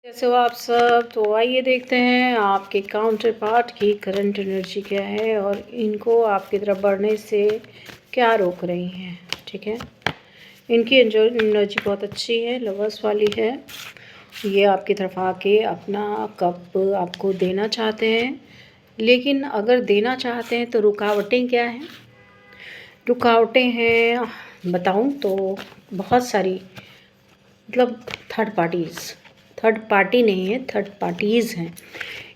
कैसे हो आप सब। तो आइए देखते हैं आपके काउंटर पार्ट की करंट एनर्जी क्या है और इनको आपकी तरफ बढ़ने से क्या रोक रही हैं। ठीक है, इनकी एनर्जी बहुत अच्छी है, लवर्स वाली है। ये आपकी तरफ आके अपना कप आपको देना चाहते हैं, लेकिन अगर देना चाहते हैं तो रुकावटें क्या हैं। रुकावटें हैं बताऊं तो बहुत सारी, मतलब थर्ड पार्टी नहीं है, थर्ड पार्टीज़ हैं।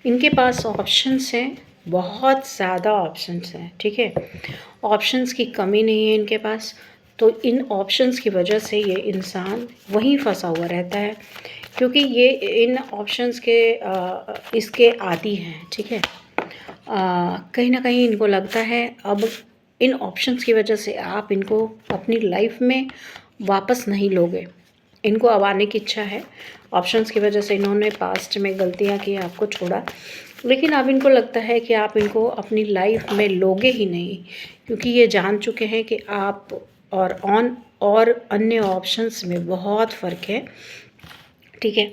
इनके पास ऑप्शंस हैं, बहुत ज़्यादा ऑप्शंस हैं। ठीक है, ऑप्शंस की कमी नहीं है इनके पास। तो इन ऑप्शंस की वजह से ये इंसान वहीं फंसा हुआ रहता है, क्योंकि ये इन ऑप्शंस के इसके आदी हैं। ठीक है, कहीं ना कहीं इनको लगता है अब इन ऑप्शंस की वजह से आप इनको अपनी लाइफ में वापस नहीं लोगे। इनको अब आने की इच्छा है। ऑप्शंस की वजह से इन्होंने पास्ट में गलतियां की, आपको छोड़ा, लेकिन अब इनको लगता है कि आप इनको अपनी लाइफ में लोगे ही नहीं, क्योंकि ये जान चुके हैं कि आप और अन्य ऑप्शंस में बहुत फ़र्क है। ठीक है,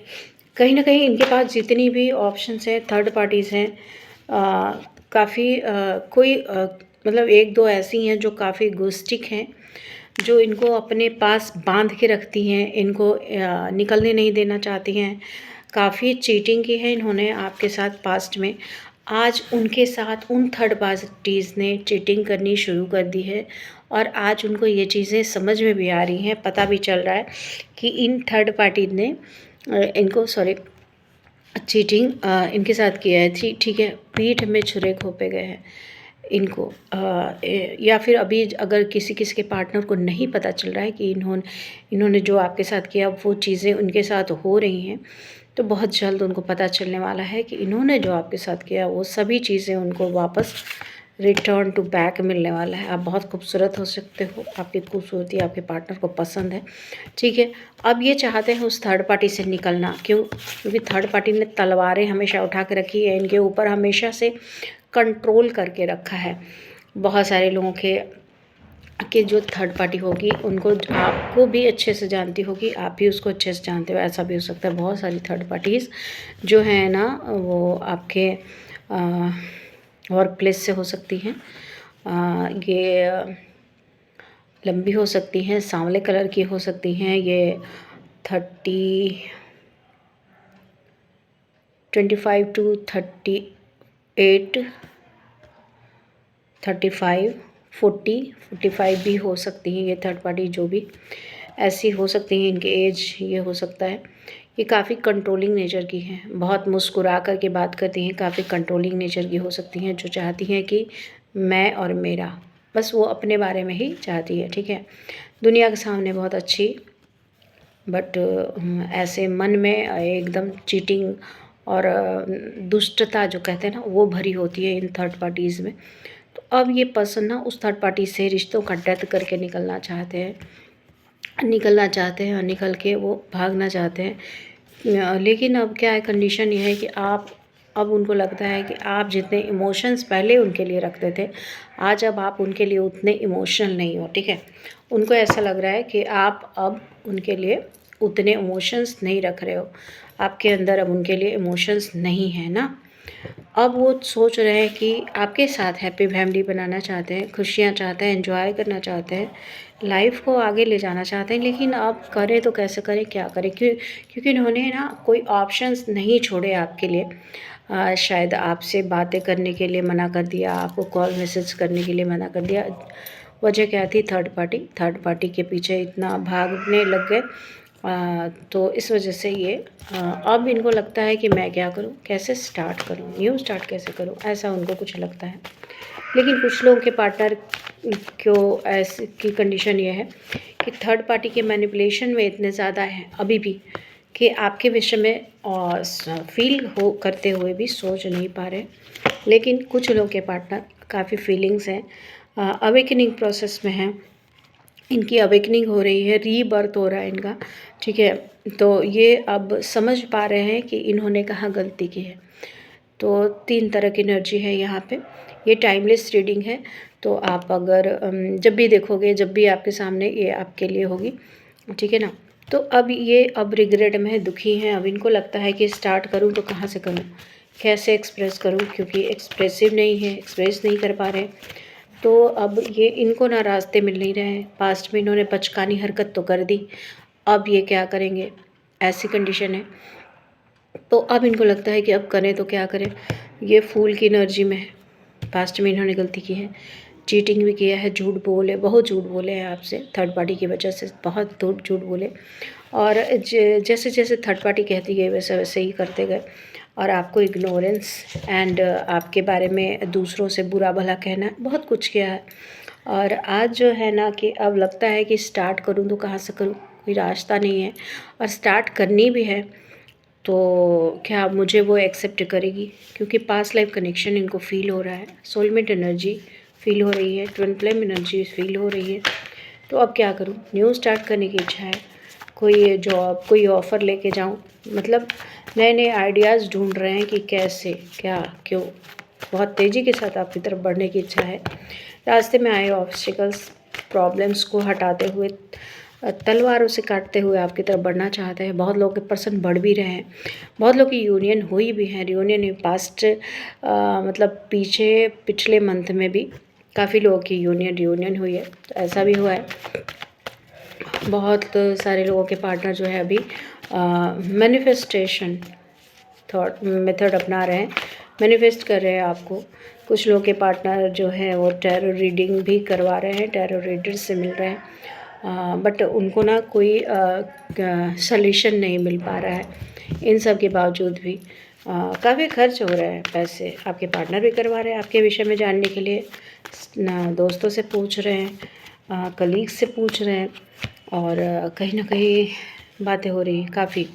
कहीं ना कहीं इनके पास जितनी भी ऑप्शंस हैं, थर्ड पार्टीज़ हैं, काफ़ी मतलब एक दो ऐसी हैं जो काफ़ी गुस्टिक हैं, जो इनको अपने पास बांध के रखती हैं, इनको निकलने नहीं देना चाहती हैं। काफ़ी चीटिंग की है इन्होंने आपके साथ पास्ट में। आज उनके साथ उन थर्ड पार्टीज़ ने चीटिंग करनी शुरू कर दी है और आज उनको ये चीज़ें समझ में भी आ रही हैं, पता भी चल रहा है कि इन थर्ड पार्टी ने इनको चीटिंग इनके साथ किया है। ठीक है, पीठ में छुरे घोंपे गए हैं इनको, या फिर अभी अगर किसी के पार्टनर को नहीं पता चल रहा है कि इन्होंने जो आपके साथ किया वो चीज़ें उनके साथ हो रही हैं, तो बहुत जल्द उनको पता चलने वाला है कि इन्होंने जो आपके साथ किया वो सभी चीज़ें उनको वापस रिटर्न टू बैक मिलने वाला है। आप बहुत खूबसूरत हो सकते हो, आपकी खूबसूरती आपके पार्टनर को पसंद है। ठीक है, अब ये चाहते हैं उस थर्ड पार्टी से निकलना। क्योंकि थर्ड पार्टी ने तलवारें हमेशा उठा के रखी है, इनके ऊपर हमेशा से कंट्रोल करके रखा है। बहुत सारे लोगों के जो थर्ड पार्टी होगी उनको आपको भी अच्छे से जानती होगी, आप भी उसको अच्छे से जानते हो, ऐसा भी हो सकता है। बहुत सारी थर्ड पार्टीज़ जो है ना वो आपके वर्क प्लेस से हो सकती हैं। ये लंबी हो सकती हैं, सांवले कलर की हो सकती हैं। ये 25 to 38, 35, 45 भी हो सकती हैं। ये थर्ड पार्टी जो भी ऐसी हो सकती हैं, इनके एज ये हो सकता है। ये काफ़ी कंट्रोलिंग नेचर की हैं, बहुत मुस्कुरा कर के बात करती हैं, काफ़ी कंट्रोलिंग नेचर की हो सकती हैं, जो चाहती हैं कि मैं और मेरा, बस वो अपने बारे में ही चाहती है। ठीक है, दुनिया के सामने बहुत अच्छी, बट ऐसे मन में एकदम चीटिंग और दुष्टता जो कहते हैं ना वो भरी होती है इन थर्ड पार्टीज़ में। तो अब ये पर्सन ना उस थर्ड पार्टी से रिश्तों का डेथ करके निकलना चाहते हैं और निकल के वो भागना चाहते हैं। लेकिन अब क्या है, कंडीशन ये है कि अब उनको लगता है कि आप जितने इमोशंस पहले उनके लिए रखते थे, आज अब आप उनके लिए उतने इमोशनल नहीं हो। ठीक है, उनको ऐसा लग रहा है कि आप अब उनके लिए उतने इमोशंस नहीं रख रहे हो, आपके अंदर अब उनके लिए इमोशंस नहीं है ना। अब वो सोच रहे हैं कि आपके साथ हैप्पी फैमिली बनाना चाहते हैं, खुशियाँ चाहते हैं, एंजॉय करना चाहते हैं, लाइफ को आगे ले जाना चाहते हैं, लेकिन अब करें तो कैसे करें, क्या करें। क्योंकि इन्होंने ना कोई ऑप्शंस नहीं छोड़े आपके लिए। शायद आपसे बातें करने के लिए मना कर दिया, आपको कॉल मैसेज करने के लिए मना कर दिया। वजह क्या थी, थर्ड पार्टी के पीछे इतना भागने लग गए। तो इस वजह से ये अब इनको लगता है कि मैं क्या करूं, कैसे स्टार्ट करूं, न्यू स्टार्ट कैसे करूं, ऐसा उनको कुछ लगता है। लेकिन कुछ लोगों के पार्टनर को ऐसी की कंडीशन ये है कि थर्ड पार्टी के मैनिपुलेशन में इतने ज़्यादा हैं अभी भी कि आपके विषय में फील करते हुए भी सोच नहीं पा रहे। लेकिन कुछ लोगों के पार्टनर काफ़ी फीलिंग्स हैं, अवेकनिंग प्रोसेस में हैं, इनकी अवेकनिंग हो रही है, रीबर्थ हो रहा है इनका। ठीक है, तो ये अब समझ पा रहे हैं कि इन्होंने कहाँ गलती की है। तो 3 तरह की एनर्जी है यहाँ पे। ये टाइमलेस रीडिंग है, तो आप अगर जब भी देखोगे, जब भी आपके सामने ये आपके लिए होगी, ठीक है ना। तो अब रिग्रेट में है, दुखी हैं। अब इनको लगता है कि स्टार्ट करूं तो कहाँ से करूं, कैसे एक्सप्रेस करूं, क्योंकि एक्सप्रेसिव नहीं है, एक्सप्रेस नहीं कर पा रहे। तो अब ये इनको ना रास्ते मिल नहीं रहे हैं। पास्ट में इन्होंने बचकानी हरकत तो कर दी, अब ये क्या करेंगे, ऐसी कंडीशन है। तो अब इनको लगता है कि अब करें तो क्या करें। ये फूल की एनर्जी में है। पास्ट में इन्होंने गलती की है, चीटिंग भी किया है, झूठ बोले, बहुत झूठ बोले हैं आपसे, थर्ड पार्टी की वजह से बहुत झूठ बोले। और जैसे जैसे थर्ड पार्टी कहती गई वैसे वैसे ही करते गए। और आपको इग्नोरेंस एंड आपके बारे में दूसरों से बुरा भला कहना, बहुत कुछ किया है। और आज जो है ना कि अब लगता है कि स्टार्ट करूँ तो कहाँ से करूँ, कोई रास्ता नहीं है। और स्टार्ट करनी भी है तो क्या मुझे वो एक्सेप्ट करेगी, क्योंकि पास्ट लाइफ कनेक्शन इनको फील हो रहा है, सोलमेट एनर्जी फील हो रही है, ट्विन फ्लेम एनर्जी फील हो रही है। तो अब क्या करूँ, न्यू स्टार्ट करने की इच्छा है, कोई जॉब, कोई ऑफ़र लेके जाऊँ, मतलब नए नए आइडियाज़ ढूंढ रहे हैं कि कैसे, क्या, क्यों। बहुत तेज़ी के साथ आपकी तरफ बढ़ने की इच्छा है। रास्ते में आए ऑब्स्टिकल्स, प्रॉब्लम्स को हटाते हुए, तलवारों से काटते हुए आपकी तरफ बढ़ना चाहते हैं। बहुत लोग के पर्सन बढ़ भी रहे हैं, बहुत लोग की यूनियन हुई भी है। यूनियन पास्ट मतलब पिछले मंथ में भी काफ़ी लोगों की यूनियन हुई है, तो ऐसा भी हुआ है। बहुत सारे लोगों के पार्टनर जो है अभी मैनिफेस्टेशन थॉट मेथड अपना रहे हैं, मैनिफेस्ट कर रहे हैं आपको। कुछ लोगों के पार्टनर जो है वो टैरो रीडिंग भी करवा रहे हैं, टैरो रीडर से मिल रहे हैं, बट उनको ना कोई सल्यूशन नहीं मिल पा रहा है। इन सब के बावजूद भी काफ़ी खर्च हो रहा है पैसे। आपके पार्टनर भी करवा रहे हैं आपके विषय में जानने के लिए, दोस्तों से पूछ रहे हैं, कलीग्स से पूछ रहे हैं, और कहीं ना कहीं बातें हो रही हैं काफ़ी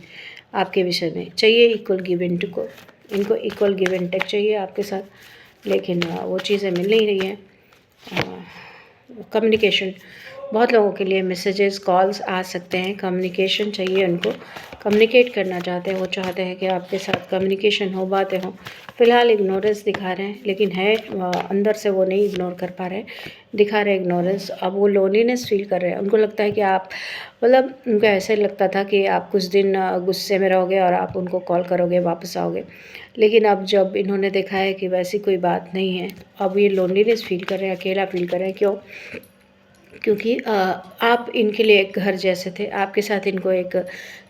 आपके विषय में। चाहिए इक्वल गिव एंड को, इनको इक्वल गिव एंड टेक चाहिए आपके साथ, लेकिन वो चीज़ें मिल नहीं रही हैं। कम्युनिकेशन, बहुत लोगों के लिए मैसेजेस, कॉल्स आ सकते हैं, कम्युनिकेशन चाहिए उनको, कम्युनिकेट करना चाहते हैं, वो चाहते हैं कि आपके साथ कम्युनिकेशन हो, बातें हों। फ़िलहाल इग्नोरेंस दिखा रहे हैं, लेकिन है अंदर से वो नहीं इग्नोर कर पा रहे, दिखा रहे इग्नोरेंस। अब वो लोनलीनेस फील कर रहे हैं, उनको लगता है कि आप, मतलब उनको ऐसे लगता था कि आप कुछ दिन गुस्से में रहोगे और आप उनको कॉल करोगे, वापस आओगे, लेकिन अब जब इन्होंने देखा है कि वैसी कोई बात नहीं है, अब ये लोनलीनेस फील कर रहे हैं, अकेला फील कर रहे हैं। क्यों? क्योंकि आप इनके लिए एक घर जैसे थे, आपके साथ इनको एक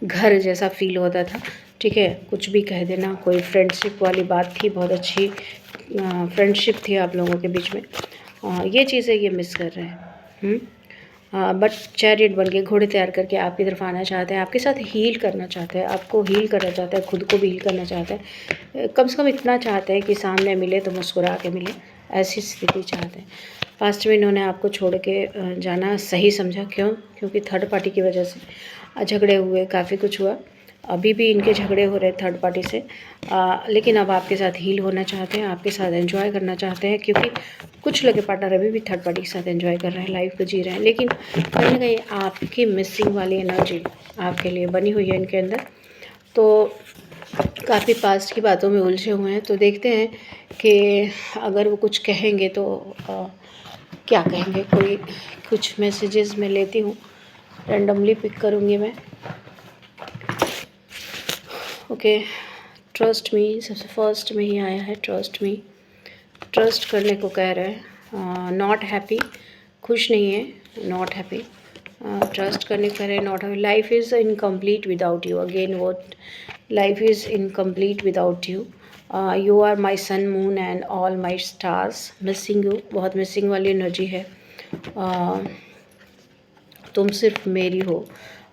घर जैसा फील होता था। ठीक है, कुछ भी कह देना, कोई फ्रेंडशिप वाली बात थी, बहुत अच्छी फ्रेंडशिप थी आप लोगों के बीच में, ये चीज़ें ये मिस कर रहे हैं। बट चैरियट बन के, घोड़े तैयार करके आपकी तरफ आना चाहते हैं, आपके साथ हील करना चाहते हैं, आपको हील करना चाहते हैं, खुद को भी हील करना चाहते हैं। कम से कम इतना चाहते हैं कि सामने मिले तो मुस्कुरा के मिले, ऐसी स्थिति चाहते हैं। पास्ट में इन्होंने आपको छोड़ के जाना सही समझा। क्यों? क्योंकि थर्ड पार्टी की वजह से झगड़े हुए, काफ़ी कुछ हुआ। अभी भी इनके झगड़े हो रहे थर्ड पार्टी से, लेकिन अब आपके साथ हील होना चाहते हैं, आपके साथ एंजॉय करना चाहते हैं, क्योंकि कुछ लोग के पार्टनर अभी भी थर्ड पार्टी के साथ एंजॉय कर रहे हैं, लाइफ को जी रहे हैं, लेकिन कहीं ना कहीं आपकी मिसिंग वाली एनर्जी आपके लिए बनी हुई है इनके अंदर। तो काफ़ी पास्ट की बातों में उलझे हुए हैं। तो देखते हैं कि अगर वो कुछ कहेंगे तो क्या कहेंगे। कोई कुछ मैसेजेस मैं लेती हूँ, रैंडमली पिक करूँगी मैं। ओके, ट्रस्ट मी, सबसे फर्स्ट में ही आया है ट्रस्ट मी। ट्रस्ट करने को कह रहे हैं। नॉट हैप्पी, खुश नहीं है, नॉट हैप्पी। ट्रस्ट करने को कह रहे हैं, not happy. Life is incomplete without you. Again what, life is incomplete without you. You are my sun, moon and all my stars. Missing you, बहुत मिसिंग वाली एनर्जी है। तुम सिर्फ मेरी हो।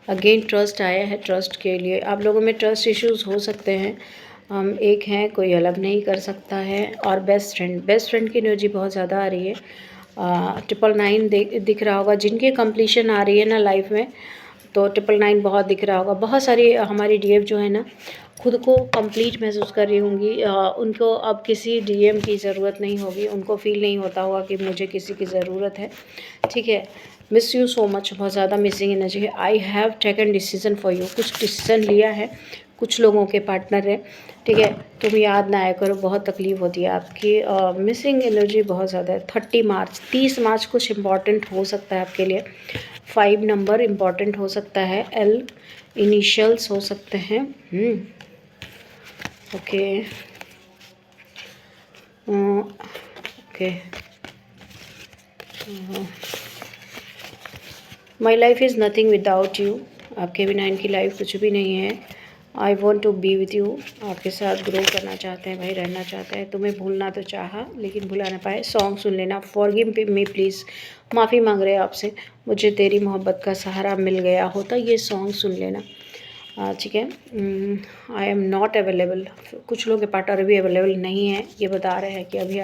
अगेन ट्रस्ट आया है। ट्रस्ट के लिए आप लोगों में ट्रस्ट इश्यूज हो सकते हैं। हम एक हैं, कोई अलग नहीं कर सकता है। और बेस्ट फ्रेंड की एनर्जी बहुत ज़्यादा आ रही है। 999 दिख रहा होगा, जिनके कंप्लीशन आ रही है ना लाइफ में, तो 999 बहुत दिख रहा होगा। बहुत सारी हमारी डीएफ जो है ना, खुद को कंप्लीट महसूस कर रही होंगी। उनको अब किसी डीएम की ज़रूरत नहीं होगी, उनको फील नहीं होता होगा कि मुझे किसी की ज़रूरत है। ठीक है, मिस यू सो मच, बहुत ज़्यादा मिसिंग एनर्जी है। I have taken decision for you, कुछ डिसीजन लिया है, कुछ लोगों के पार्टनर है, ठीक है। तुम याद ना आया करो, बहुत तकलीफ़ होती है आपकी। मिसिंग एनर्जी बहुत ज़्यादा है। 30 मार्च कुछ इम्पॉर्टेंट हो सकता है आपके लिए। 5 नंबर इम्पॉर्टेंट हो सकता है। L इनिशियल्स हो सकते हैं। Okay okay. My life is nothing without you. आपके बिना इनकी लाइफ कुछ भी नहीं है। I want to be with you. आपके साथ ग्रो करना चाहते हैं भाई, रहना चाहते हैं। तुम्हें भूलना तो चाहा लेकिन भुला ना पाए। सॉन्ग सुन लेना। फॉरगिव मी प्लीज़, माफ़ी मांग रहे हैं आपसे। मुझे तेरी मोहब्बत का सहारा मिल गया होता, ये सॉन्ग सुन लेना, ठीक है। I am not available. कुछ लोग के पार्टनर अभी अवेलेबल नहीं है, ये बता रहे हैं कि अभी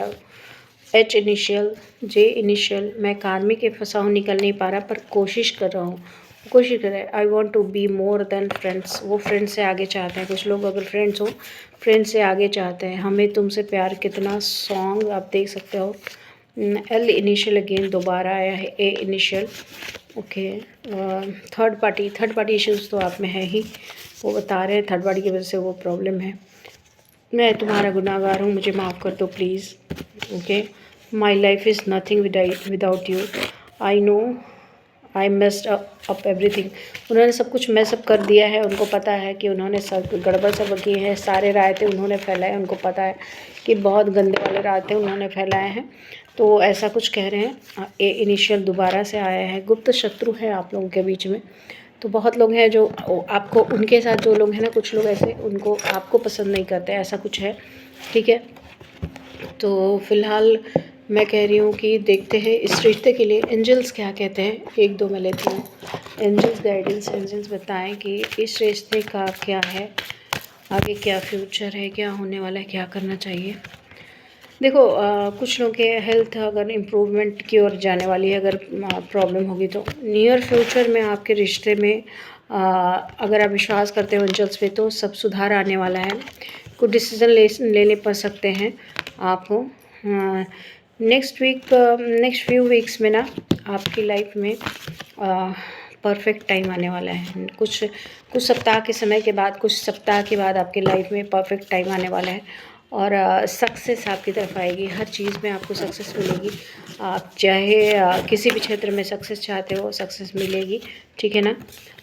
H इनिशियल, J इनिशियल। मैं कार्मिक के फंसा हूँ, निकल नहीं पा रहा, पर कोशिश कर रहा हूँ। कोशिश कर रहे हैं। I want to be more than friends. वो फ्रेंड्स से आगे चाहते हैं। कुछ लोग अगर फ्रेंड्स हो, फ्रेंड्स से आगे चाहते हैं। हमें तुमसे प्यार कितना, सॉन्ग आप देख सकते हो। L इनिशियल अगेन दोबारा आया है। A initial, okay. Third party issues तो आप में है ही, वो बता रहे हैं। थर्ड पार्टी की वजह से वो प्रॉब्लम है। मैं तुम्हारा गुनाहगार हूँ, मुझे माफ़ कर दो please, okay. My life is nothing without you. I know I messed up everything. उन्होंने सब कुछ मेसअप कर दिया है। उनको पता है कि उन्होंने सब गड़बड़ सब किए हैं। सारे रायते उन्होंने फैलाए। उनको पता है कि बहुत गंदे वाले रायते उन्होंने फैलाए हैं, तो ऐसा कुछ कह रहे हैं। A इनिशियल दोबारा से आया है। गुप्त शत्रु है आप लोगों के बीच में। तो बहुत लोग हैं जो आपको, उनके साथ जो लोग हैं ना, कुछ लोग ऐसे उनको आपको पसंद नहीं करते, ऐसा कुछ है, ठीक है। तो फिलहाल मैं कह रही हूँ कि देखते हैं इस रिश्ते के लिए एंजल्स क्या कहते हैं। 1-2 मैं लेती हूँ। एंजल्स गाइडेंस, एंजल्स बताएं कि इस रिश्ते का क्या है, आगे क्या फ्यूचर है, क्या होने वाला है, क्या करना चाहिए। देखो कुछ लोगों के हेल्थ अगर इम्प्रूवमेंट की ओर जाने वाली है, अगर प्रॉब्लम होगी तो नियर फ्यूचर में आपके रिश्ते में अगर आप विश्वास करते हो एंजल्स पे, तो सब सुधार आने वाला है। कुछ डिसीज़न लेने पड़ सकते हैं आपको। नेक्स्ट फ्यू वीक्स में ना आपकी लाइफ में परफेक्ट टाइम आने वाला है। कुछ सप्ताह के समय के बाद, कुछ सप्ताह के बाद आपकी लाइफ में परफेक्ट टाइम आने वाला है और सक्सेस आपकी तरफ आएगी। हर चीज़ में आपको सक्सेस मिलेगी। आप चाहे किसी भी क्षेत्र में सक्सेस चाहते हो, सक्सेस मिलेगी, ठीक है ना।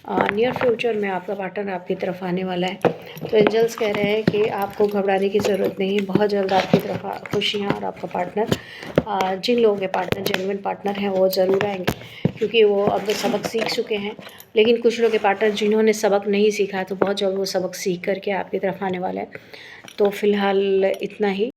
नियर फ्यूचर में आपका पार्टनर आपकी तरफ आने वाला है। तो एंजल्स कह रहे हैं कि आपको घबराने की ज़रूरत नहीं है। बहुत जल्द आपकी तरफ खुशियाँ और आपका पार्टनर, जिन लोगों के पार्टनर जेन्युइन पार्टनर हैं, वो ज़रूर आएंगे, क्योंकि वो अब सबक सीख चुके हैं। लेकिन कुछ लोग के पार्टनर जिन्होंने सबक नहीं सीखा, तो बहुत जल्द वो सबक सीख करके आपकी तरफ आने वाला है। तो फ़िलहाल इतना ही।